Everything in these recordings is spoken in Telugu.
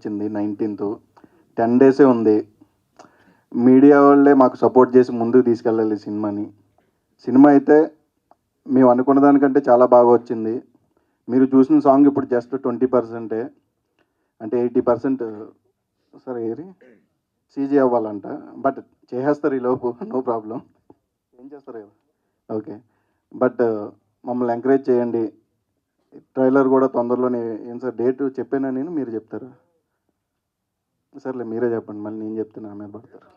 వచ్చింది 19th 10 డేసే ఉంది. మీడియా వాళ్ళే మాకు సపోర్ట్ చేసి ముందుకు తీసుకెళ్ళాలి సినిమాని. సినిమా అయితే మేము అనుకున్న దానికంటే చాలా బాగా వచ్చింది. మీరు చూసిన సాంగ్ ఇప్పుడు జస్ట్ 20%. అంటే 80% సరే ఏరి సీజీ అవ్వాలంట. బట్ చేసేస్తారు ఈలోపు, నో ప్రాబ్లం. ఏం చేస్తారు కదా, ఓకే. బట్ మమ్మల్ని ఎంకరేజ్ చేయండి. ట్రైలర్ కూడా తొందరలోనే. ఏం సార్ డేట్ చెప్పానా నేను, మీరు చెప్తారా? సర్లే మీరే చెప్పండి, మళ్ళీ నేను చెప్తే నా మీద పడతారు.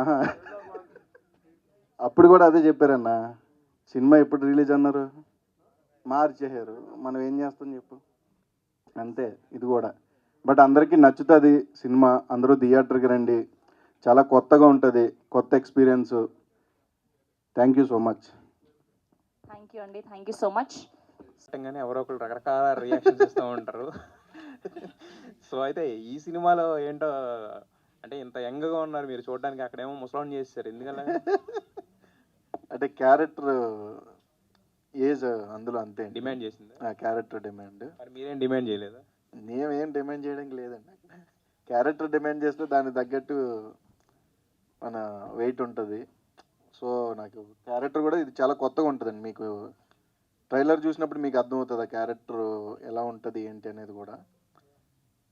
ఆహా. అప్పుడు కూడా అదే చెప్పారన్న. సినిమా ఎప్పుడు రిలీజ్ అన్నారు? మార్చేశారు. మనం ఏం చేస్తాం చెప్పు, అంతే ఇది కూడా. బట్ అందరికీ నచ్చుతుంది సినిమా. అందరూ థియేటర్కి రండి, చాలా కొత్తగా ఉంటుంది, కొత్త experience. Thank you so much. Thank you అండి, థ్యాంక్ యూ సో మచ్. కానీ ఎవరో ఒకరు రకరకాల రియాక్షన్స్ ఇస్తూ ఉంటారు. సో అయితే ఈ సినిమాలో ఏంటో అంటే ఇంత యంగ్గా ఉన్నారు మీరు చూడడానికి, అక్కడేమో ముసలాన్ని చేస్తారు ఎందుకలా? అంటే క్యారెక్టర్ ఏజ్ అందులో అంతే డిమాండ్ చేసింది క్యారెక్టర్ డిమాండ్. మరి మీరేం డిమాండ్ చేయలేదా? నేనేం డిమాండ్ చేయడానికి లేదండి. క్యారెక్టర్ డిమాండ్ చేస్తే దానికి తగ్గట్టు మన వెయిట్ ఉంటుంది. సో నాకు క్యారెక్టర్ కూడా ఇది చాలా కొత్తగా ఉంటుందండి. మీకు ట్రైలర్ చూసినప్పుడు మీకు అర్థమవుతుంది ఆ క్యారెక్టర్ ఎలా ఉంటుంది ఏంటి అనేది కూడా.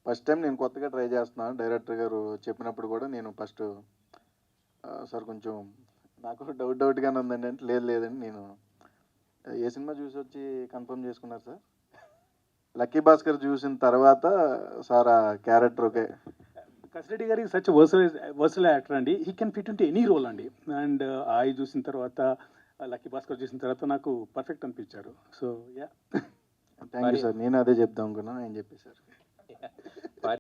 ఫస్ట్ టైం నేను కొత్తగా ట్రై చేస్తున్నాను. డైరెక్టర్ గారు చెప్పినప్పుడు కూడా నేను ఫస్ట్ సార్ కొంచెం నాకు డౌట్గానే ఉందండి అంటే, లేదండి నేను ఏ సినిమా చూసి వచ్చి కన్ఫర్మ్ చేసుకున్నారు సార్? లక్కీ భాస్కర్ చూసిన తర్వాత సార్ ఆ క్యారెక్టర్ ఓకే. కసిరెడ్డి గారికి సచ్ వర్సల్ యాక్టర్ అండి. He can fit into any role అండి. అండ్ ఆయి చూసిన తర్వాత, లక్కీ భాస్కర్ చూసిన తర్వాత నాకు పర్ఫెక్ట్ అనిపించారు. So yeah, thank you sir. నేను అదే చెప్దాం అనుకున్నాను, ఆయన చెప్పేశారు.